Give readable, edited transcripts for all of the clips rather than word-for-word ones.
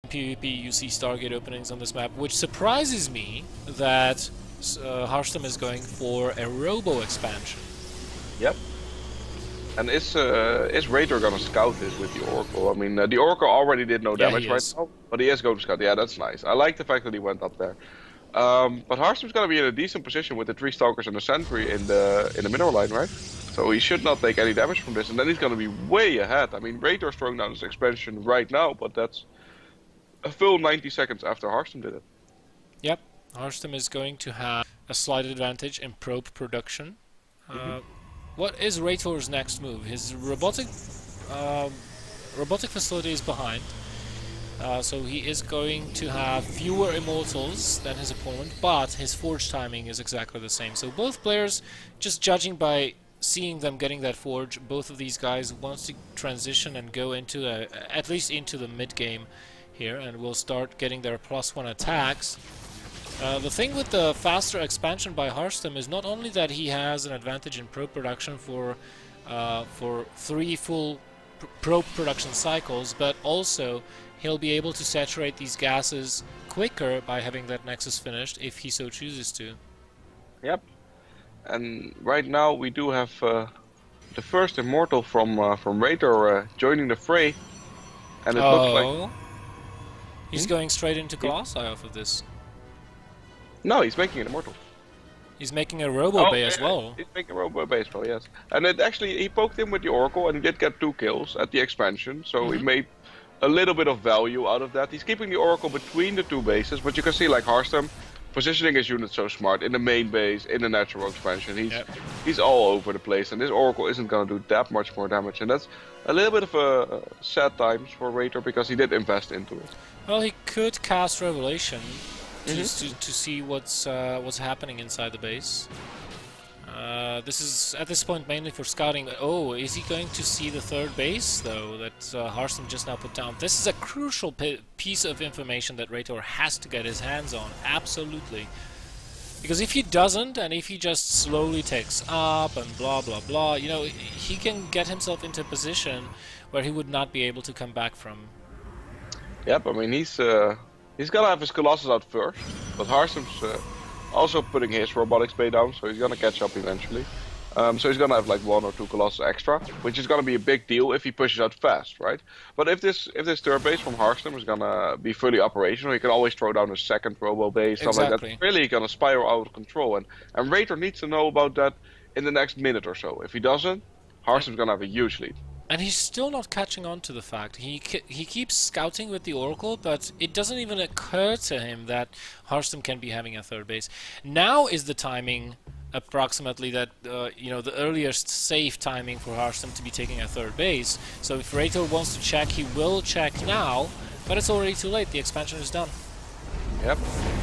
PvP you see Stargate openings on this map, which surprises me that Harstem is going for a Robo expansion. Yep. And is ReiToR gonna scout this with the Oracle? I mean, the Oracle already did no damage right now, but he is going to scout. Yeah, that's nice. I like the fact that he went up there. But Harstem's gonna be in a decent position with the 3 Stalkers and the Sentry in the mineral line, right? So he should not take any damage from this, and then he's gonna be way ahead. I mean, ReiToR's throwing down his expansion right now, but that's a full 90 seconds after Harstem did it. Yep, Harstem is going to have a slight advantage in probe production. What is ReiToR's next move? His robotic facility is behind, so he is going to have fewer immortals than his opponent, but his forge timing is exactly the same. So both players, just judging by seeing them getting that forge, both of these guys wants to transition and go into at least into the mid game here, and will start getting their +1 attacks. The thing with the faster expansion by Harstem is not only that he has an advantage in probe production for 3 full probe production cycles, but also he'll be able to saturate these gases quicker by having that Nexus finished if he so chooses to. Yep. And right now we do have the first Immortal from ReiToR joining the fray, and it looks like he's going straight into Colossi off of this. No, he's making an Immortal. He's making a Robo Bay as well. He's making a Robo Bay as well, yes. And it actually, he poked him with the Oracle and did get 2 kills at the expansion, so he made a little bit of value out of that. He's keeping the Oracle between the 2 bases, but you can see like Harstem positioning his units so smart in the main base, in the natural expansion. He's all over the place, and this Oracle isn't going to do that much more damage, and that's a little bit of a sad times for ReiToR because he did invest into it. Well, he could cast Revelation to see what's happening inside the base. This is at this point mainly for scouting. Oh, is he going to see the 3rd base though that Harstem just now put down? This is a crucial piece of information that ReiToR has to get his hands on, absolutely. Because if he doesn't, and if he just slowly takes up and blah blah blah, you know, he can get himself into a position where he would not be able to come back from. Yep, I mean he's gonna have his Colossus out first, but Harstem's also putting his robotics bay down, so he's gonna catch up eventually. So he's gonna have like 1 or 2 Colossus extra, which is gonna be a big deal if he pushes out fast, right? But if this 3rd base from Harstem is gonna be fully operational, he can always throw down a 2nd robo base, stuff like that. It's really gonna spiral out of control, and ReiToR needs to know about that in the next minute or so. If he doesn't, Harstem's gonna have a huge lead. And he's still not catching on to the fact. He keeps scouting with the Oracle, but it doesn't even occur to him that Harstem can be having a 3rd base. Now is the timing, approximately, that you know, the earliest safe timing for Harstem to be taking a 3rd base. So if ReiToR wants to check, he will check now, but it's already too late. The expansion is done. Yep.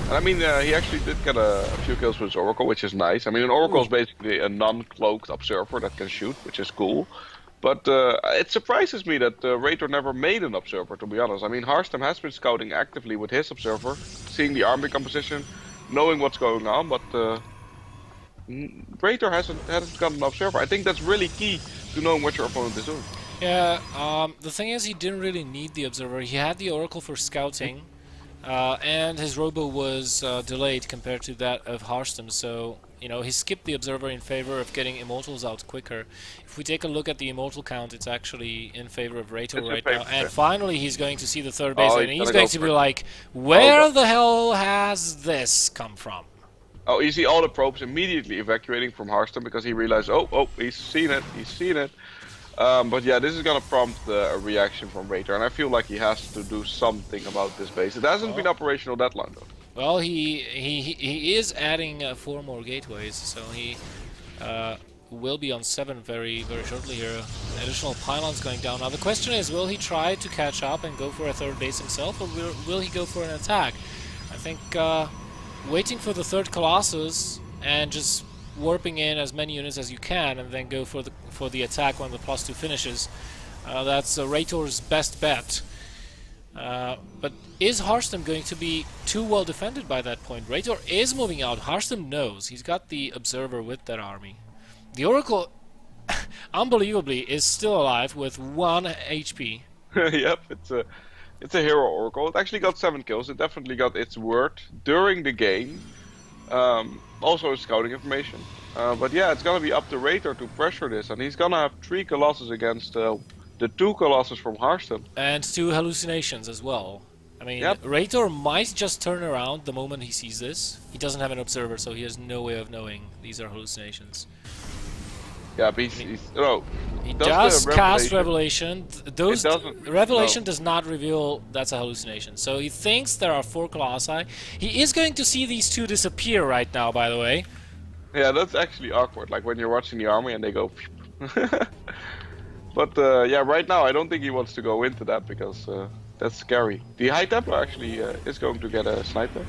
And I mean, he actually did get a few kills with his Oracle, which is nice. I mean, an Oracle is basically a non-cloaked observer that can shoot, which is cool. But it surprises me that ReiToR never made an observer, to be honest. I mean, Harstem has been scouting actively with his observer, seeing the army composition, knowing what's going on, but ReiToR hasn't got an observer. I think that's really key to knowing what your opponent is doing. Yeah, the thing is, he didn't really need the observer. He had the Oracle for scouting, and his Robo was delayed compared to that of Harstem, so you know, he skipped the observer in favor of getting Immortals out quicker. If we take a look at the Immortal count, it's actually in favor of ReiToR right now. And finally, he's going to see the 3rd base, and he's going to be like, where the hell has this come from? Oh, you see all the probes immediately evacuating from Harstem because he realized, oh, he's seen it. But yeah, this is gonna prompt a reaction from ReiToR, and I feel like he has to do something about this base. It hasn't been operational that long though. Well, he is adding 4 more gateways, so he will be on 7 very shortly here. Additional pylons going down. Now the question is, will he try to catch up and go for a 3rd base himself, or will he go for an attack? I think waiting for the 3rd Colossus and just warping in as many units as you can, and then go for the attack when the +2 finishes. That's ReiToR's best bet. But is Harstem going to be too well defended by that point? ReiToR is moving out. Harstem knows. He's got the observer with that army. The Oracle, unbelievably, is still alive with 1 HP. Yep, It's a hero oracle. It actually got 7 kills. It definitely got its word during the game. Also scouting information. But yeah, it's gonna be up to ReiToR to pressure this, and he's gonna have 3 Colossus against the 2 Colossus from Harstem. And 2 hallucinations as well. I mean, Yep. ReiToR might just turn around the moment he sees this. He doesn't have an observer, so he has no way of knowing these are hallucinations. Yeah, but He does does the cast revelation. Revelation. Those doesn't- Revelation no. does not reveal that's a hallucination. So he thinks there are 4 Colossi. He is going to see these 2 disappear right now, by the way. Yeah, that's actually awkward. Like when you're watching the army and they go. But yeah, right now I don't think he wants to go into that because that's scary. The High Templar actually is going to get a sniper.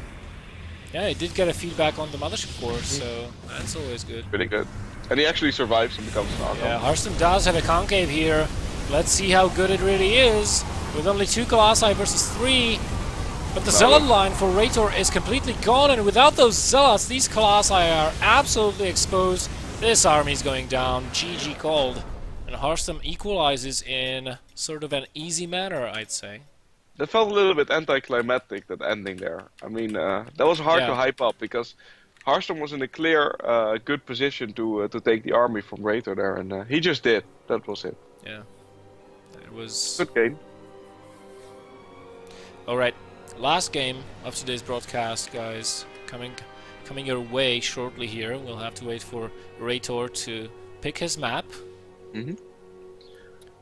Yeah, he did get a feedback on the Mothership Core, so that's always good. Pretty good. And he actually survives and becomes an Archon. Yeah, Harstem does have a concave here. Let's see how good it really is. With only 2 Colossi versus 3. But the Zealot line for ReiToR is completely gone, and without those Zealots, these Colossi are absolutely exposed. This army is going down. GG called. And Harstem equalizes in sort of an easy manner, I'd say. That felt a little bit anticlimactic, that ending there. I mean, that was hard to hype up because Harstem was in a clear, good position to take the army from ReiToR there, and he just did. That was it. Yeah, it was good game. All right, last game of today's broadcast, guys, coming your way shortly here. We'll have to wait for ReiToR to pick his map. Mm-hmm.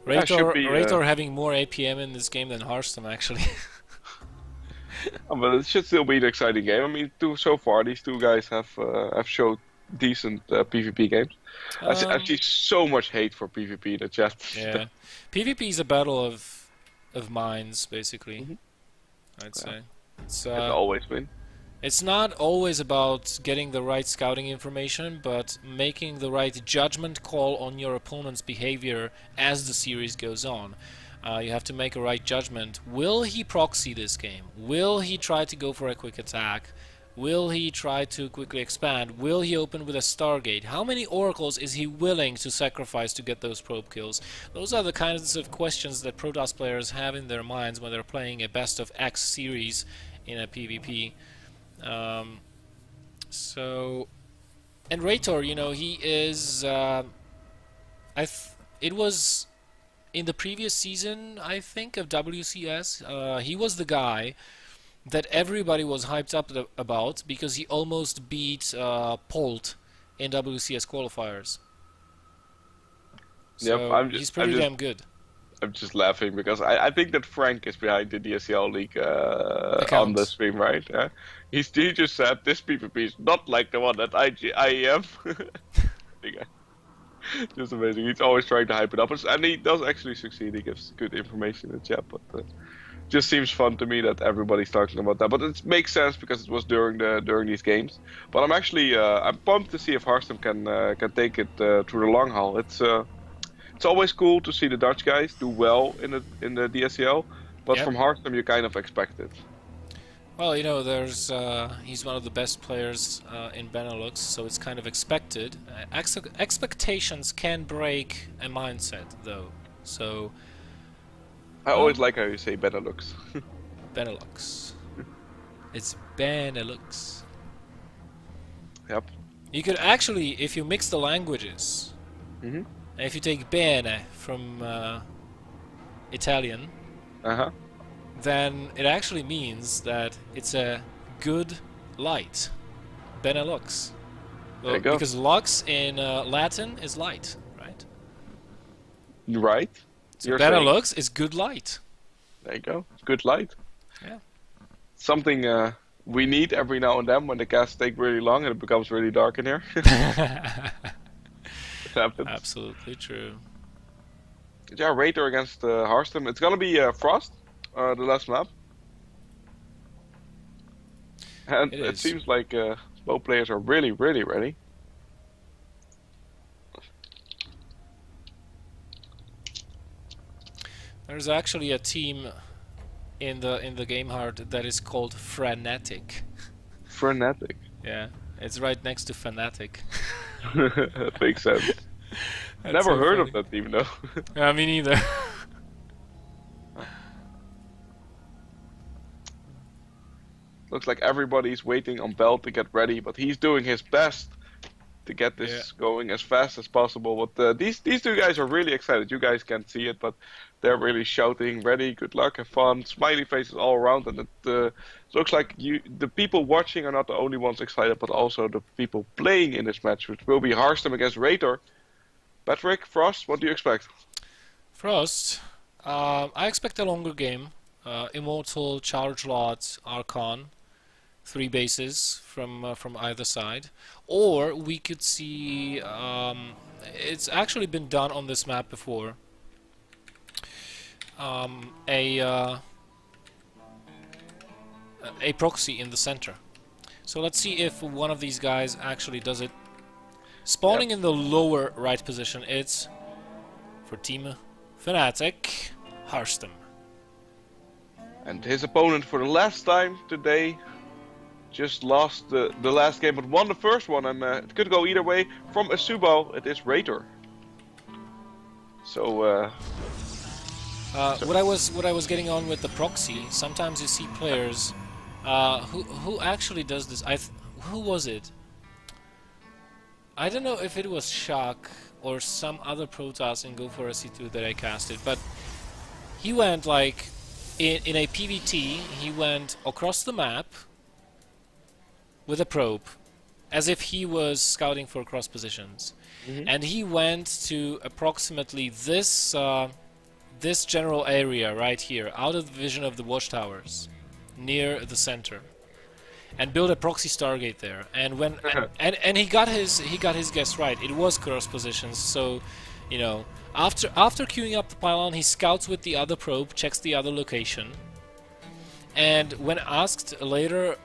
ReiToR having more APM in this game than Harstem, actually. But it should still be an exciting game. I mean, so far these 2 guys have showed decent PvP games. I see so much hate for PvP in the chat. Yeah, PvP is a battle of minds, basically. I'd say it's always been. It's not always about getting the right scouting information, but making the right judgment call on your opponent's behavior as the series goes on. You have to make a right judgment. Will he proxy this game? Will he try to go for a quick attack? Will he try to quickly expand? Will he open with a Stargate? How many oracles is he willing to sacrifice to get those probe kills? Those are the kinds of questions that Protoss players have in their minds when they're playing a best of X series in a PvP. And ReiToR, you know, he is. It was in the previous season, I think, of WCS. He was the guy that everybody was hyped up about because he almost beat Polt in WCS qualifiers. So yep, he's pretty damn good. I'm just laughing because I think that Frank is behind the DSCL league on the stream, right? He just said this PvP is not like the one that IEM. Just amazing. He's always trying to hype it up, and he does actually succeed. He gives good information in the chat, but just seems fun to me that everybody's talking about that. But it makes sense because it was during these games. But I'm actually I'm pumped to see if Harstem can take it through the long haul. It's always cool to see the Dutch guys do well in the DSCL, but from Harstem you kind of expect it. Well, you know, he's one of the best players in Benelux, so it's kind of expected. Expectations can break a mindset, though. So I always like how you say Benelux. Benelux. It's Benelux. Yep. You could actually, if you mix the languages. If you take bene from Italian, then it actually means that it's a good light. Benelux. Well, because lux in Latin is light, right? Right. So Benelux is good light. There you go. Good light. Yeah. Something we need every now and then when the casts take really long and it becomes really dark in here. Absolutely true. Yeah, ReiToR against Harstem. It's gonna be Frost, the last map. And it seems like both players are really, really ready. There's actually a team in the game heart that is called Fnatc. Fnatc. Yeah, it's right next to Fnatc. That makes sense. Never heard of that team though. Yeah, me neither. Looks like everybody's waiting on Bell to get ready, but he's doing his best to get this going as fast as possible. But these two guys are really excited. You guys can't see it, but they're really shouting, "Ready, good luck, have fun!" Smiley faces all around, and it looks like the people watching, are not the only ones excited, but also the people playing in this match, which will be Harstem against ReiToR. Patrick, Frost, what do you expect? Frost, I expect a longer game. Immortal, Charge Lot, Archon, 3 bases from either side, or we could see it's actually been done on this map before. A proxy in the center. So let's see if one of these guys actually does it. Spawning in the lower right position, it's for Team Fnatc, Harstem. And his opponent for the last time today just lost the last game, but won the first one, and it could go either way. From eSubal, it is ReiToR. So, what I was getting on with the proxy. Sometimes you see players who actually does this. Who was it? I don't know if it was Shock or some other Protoss in Go for SC2 that I casted, but he went like in a PVT. He went across the map with a probe, as if he was scouting for cross positions, and he went to approximately this this general area right here, out of the vision of the watchtowers, near the center, and built a proxy Stargate there. And when and he got his guess right. It was cross positions. So, you know, after queuing up the pylon, he scouts with the other probe, checks the other location, and when asked later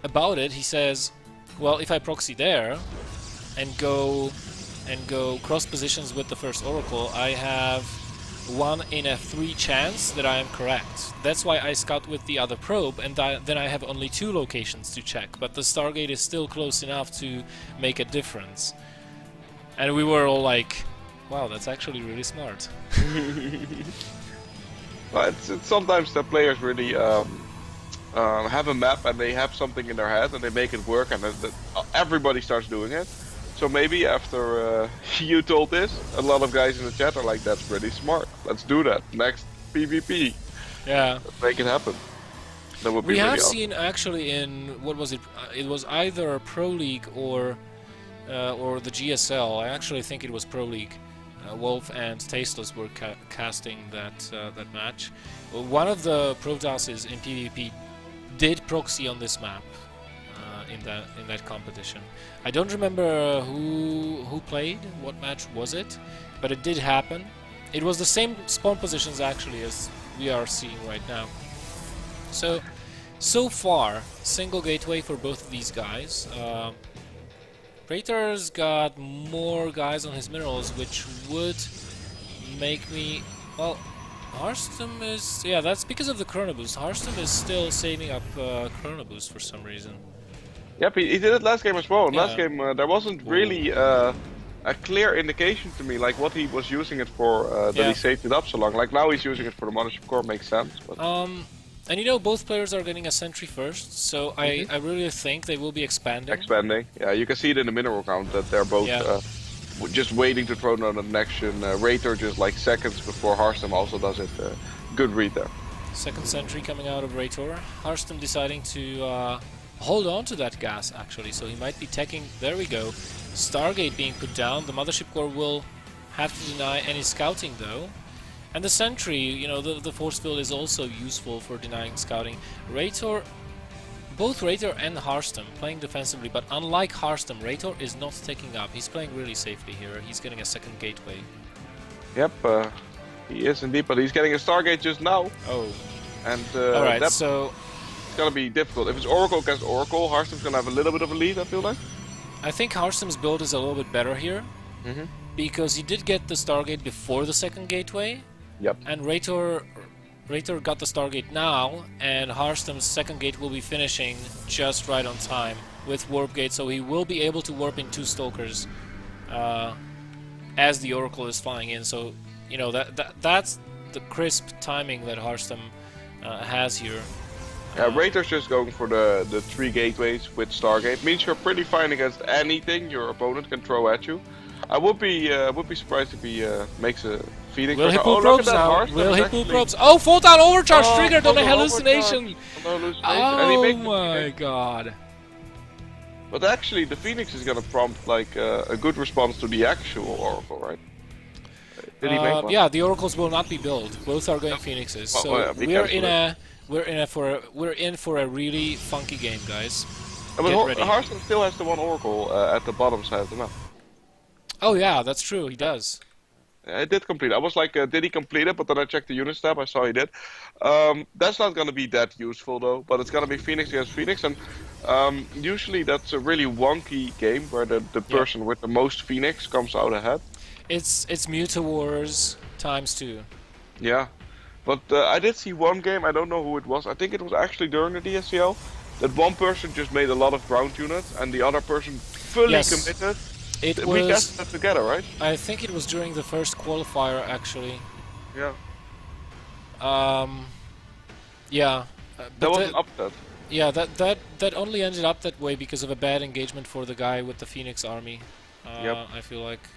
about it, he says, well, if I proxy there and go cross positions with the first Oracle, I have 1 in a 3 chance that I am correct. That's why I scout with the other probe, and then I have only 2 locations to check, but the Stargate is still close enough to make a difference. And we were all like, wow, that's actually really smart. well, it's sometimes the players really have a map and they have something in their head and they make it work, and everybody starts doing it. So maybe after you told this, a lot of guys in the chat are like, "That's pretty smart. Let's do that next PvP. Yeah, Let's make it happen." That would be we really have awesome. seen actually in what was it? It was either Pro League or the GSL. I actually think it was Pro League. Wolf and Tasteless were casting that match. One of the Protosses in PvP did proxy on this map in that competition. I don't remember who played, what match was it, but it did happen. It was the same spawn positions actually as we are seeing right now. So far, single gateway for both of these guys. ReiToR's got more guys on his minerals, which would make me... Well, Harstem is... Yeah, that's because of the Chrono Boost. Harstem is still saving up Chrono Boost for some reason. Yep, he did it last game as well. Yeah. Last game there wasn't really a clear indication to me, like what he was using it for, that he saved it up so long. Like now he's using it for the Mothership Core, makes sense. But and you know, both players are getting a sentry first, so I really think they will be expanding. Yeah, you can see it in the mineral count that they're both just waiting to throw down the connection. ReiToR just like seconds before Harstem also does it. Good read there. Second sentry coming out of ReiToR. Harstem deciding to hold on to that gas actually, so he might be teching. There we go. Stargate being put down. The Mothership Core will have to deny any scouting though. And the sentry, you know, the force field is also useful for denying scouting. ReiToR, both ReiToR and Harstem playing defensively, but unlike Harstem, ReiToR is not taking up. He's playing really safely here. He's getting a second gateway. Yep, he is indeed, but he's getting a Stargate just now. Oh. And alright, that's so gonna be difficult. If it's Oracle against Oracle, Harstem's gonna have a little bit of a lead, I feel like. I think Harstem's build is a little bit better here, because he did get the Stargate before the second gateway. Yep. And ReiToR got the Stargate now, and Harstem's second gate will be finishing just right on time with Warp Gate, so he will be able to warp in 2 Stalkers as the Oracle is flying in. So, you know, that's the crisp timing that Harstem has here. ReiToR's just going for the 3 gateways with Stargate. Means you're pretty fine against anything your opponent can throw at you. I would be surprised if he makes a Phoenix. Will he Oh, pull look probes at that now? Harstem Will is he pull actually- probes? Oh, full down overcharge Oh, triggered on a full hallucination! overcharge on the hallucination, and he Oh makes the my Phoenix. god. But actually, the Phoenix is gonna prompt like a good response to the actual Oracle, right? Did he make one? Yeah, the oracles will not be built. Both are going phoenixes. Well, So yeah, we we're cancel in for a really funky game, guys. But Get ready. Harstem still has the one Oracle at the bottom side of the map. Oh yeah, that's true. He does. I did complete. I was like, did he complete it? But then I checked the unit tab. I saw he did. That's not gonna be that useful though. But it's gonna be Phoenix against Phoenix, and usually that's a really wonky game where the person with the most Phoenix comes out ahead. It's Muta Wars ×2. Yeah, but I did see one game. I don't know who it was. I think it was actually during the DSCL. That one person just made a lot of ground units, and the other person fully Yes. committed. It We was. tested that together, right? I think it was during the first qualifier, actually. Yeah. Yeah. That But was an upset. yeah, that only ended up that way because of a bad engagement for the guy with the Phoenix army. Yep. I feel like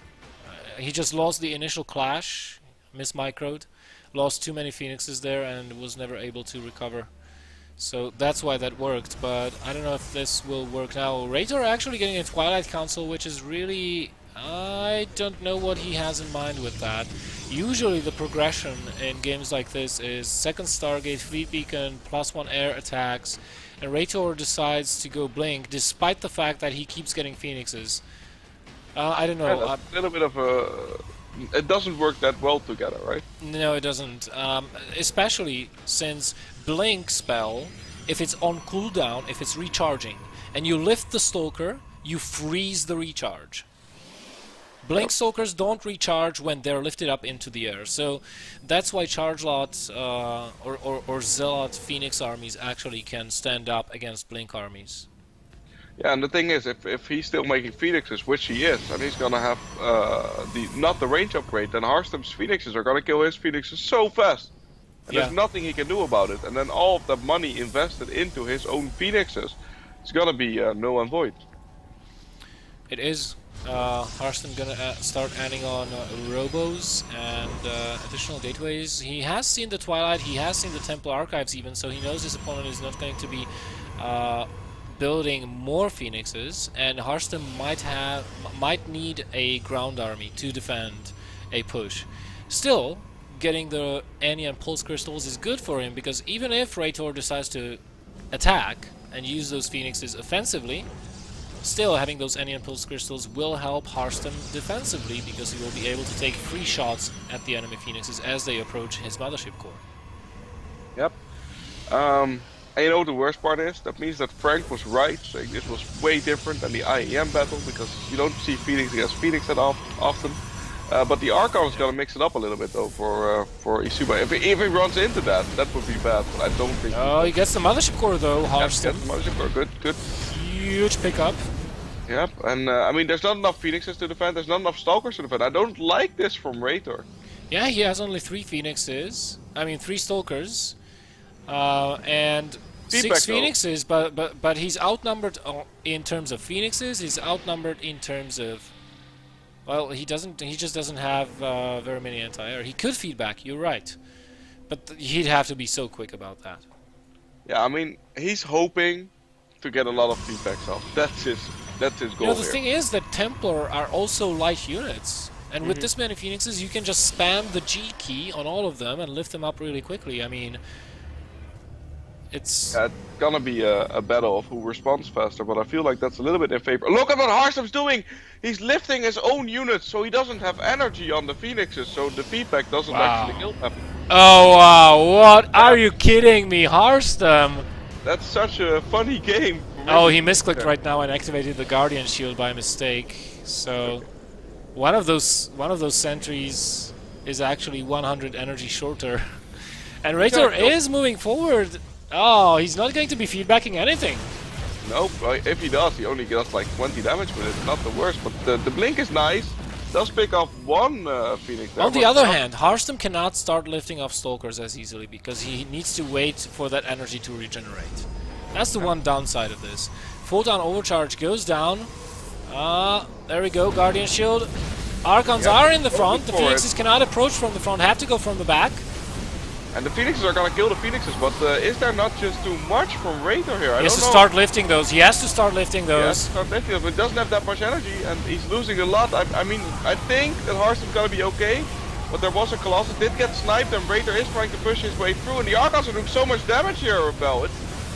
he just lost the initial clash, mismicroed, lost too many Phoenixes there, and was never able to recover. So that's why that worked, but I don't know if this will work now. ReiToR actually getting a Twilight Council, which is really... I don't know what he has in mind with that. Usually the progression in games like this is second Stargate, Fleet Beacon, +1 air attacks, and ReiToR decides to go Blink despite the fact that he keeps getting Phoenixes. I don't know. Yeah, that's a little bit of a... It doesn't work that well together, right? No, it doesn't. Especially since Blink spell, if it's on cooldown, if it's recharging, and you lift the Stalker, you freeze the recharge. Blink Stalkers don't recharge when they're lifted up into the air, so that's why Chargelot or Zealot Phoenix armies actually can stand up against Blink armies. Yeah, and the thing is, if he's still making Phoenixes, which he is, and he's gonna have not the range upgrade, then Harstem's Phoenixes are gonna kill his Phoenixes so fast. And there's nothing he can do about it. And then all of the money invested into his own Phoenixes is gonna be null and void. It is. Harstem gonna start adding on robos and additional gateways. He has seen the Twilight, he has seen the Temple Archives even, so he knows his opponent is not going to be building more Phoenixes, and Harstem might need a ground army to defend a push. Still, getting the Annie and Pulse Crystals is good for him, because even if ReiToR decides to attack and use those Phoenixes offensively, still having those Annie and Pulse Crystals will help Harstem defensively, because he will be able to take free shots at the enemy Phoenixes as they approach his Mothership core. Yep. And you know what the worst part is? That means that Frank was right, saying this was way different than the IEM battle, because you don't see Phoenix against Phoenix that often. But the Archon is gonna mix it up a little bit though for eSubal. If he runs into that, that would be bad. But I don't think. Oh, he gets the Mothership core though, Harstem. Good. Huge pickup. Yep, and I mean, there's not enough Phoenixes to defend. There's not enough Stalkers to defend. I don't like this from ReiToR. Yeah, he has only 3 Phoenixes. I mean, 3 Stalkers. And Feedback, 6 Phoenixes, but he's outnumbered in terms of Phoenixes. He's outnumbered in terms of, well, he just doesn't have very many anti-air. He could feedback. You're right, but he'd have to be so quick about that. Yeah, I mean, he's hoping to get a lot of feedbacks off. That's his goal. You know, the here. thing is that Templar are also light units, and with this many Phoenixes, you can just spam the G key on all of them and lift them up really quickly. I mean, it's gonna be a battle of who responds faster, but I feel like that's a little bit in favor. Look at what Harstem's doing! He's lifting his own units, so he doesn't have energy on the Phoenixes, so the feedback doesn't actually kill him. Oh wow! What? Are you kidding me, Harstem? That's such a funny game. Oh, he misclicked right now and activated the Guardian Shield by mistake. So one of those sentries is actually 100 energy shorter, and ReiToR is moving forward. Oh, he's not going to be feedbacking anything. Nope, if he does, he only does like 20 damage with it. Not the worst, but the blink is nice. does pick off one Phoenix there. On the but other not- hand, Harstem cannot start lifting off Stalkers as easily because he needs to wait for that energy to regenerate. That's the one downside of this. Photon Overcharge goes down. There we go, Guardian Shield. Archons are in the front. The for it. Phoenixes cannot approach from the front, have to go from the back. And the Phoenixes are gonna kill the Phoenixes, but is there not just too much from ReiToR here? I He has don't to know. start lifting those. He has to start lifting Yeah, those. start lifting them, but he doesn't have that much energy, and he's losing a lot. I mean, I think that Harstem's gonna be okay, but there was a Colossus did get sniped, and ReiToR is trying to push his way through, and the Archons are doing so much damage here, Bell.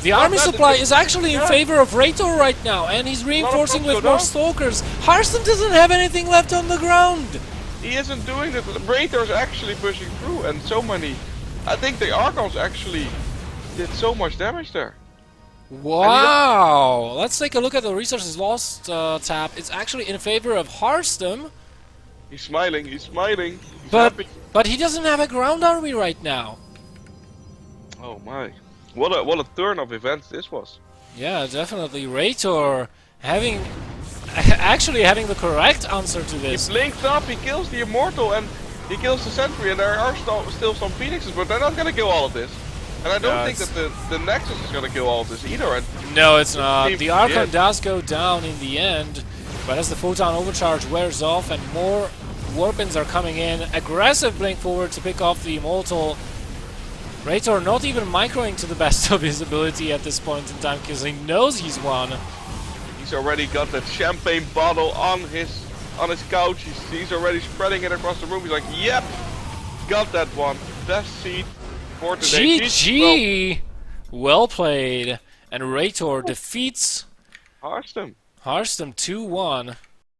The army bad, supply it's- is actually in yeah. favor of ReiToR right now, and he's reinforcing props with go more down. Stalkers. Harstem doesn't have anything left on the ground. He isn't doing that. ReiToR's actually pushing through, and so many. I think the Archons actually did so much damage there. Wow! Let's take a look at the resources lost tab. It's actually in favor of Harstem, He's smiling. He's smiling. He's but happy. he doesn't have a ground army right now. Oh my! What a turn of events this was. Yeah, definitely. ReiToR actually having the correct answer to He this. blinks up. He kills the Immortal, and he kills the Sentry, and there are still some Phoenixes, but they're not gonna kill all of this. And I don't Yeah, think that the Nexus is gonna kill all of this either. And No, it's not. seems- The Archon yeah. does go down in the end, but as the Photon Overcharge wears off and more Warpins are coming in, aggressive blink forward to pick off the Immortal. ReiToR not even microing to the best of his ability at this point in time because he knows he's won. he's already got that champagne bottle on his couch. He's already spreading it across the room. He's like, yep, got that one. Best seat for today. GG! Well played. And ReiToR defeats Harstem. Harstem 2-1.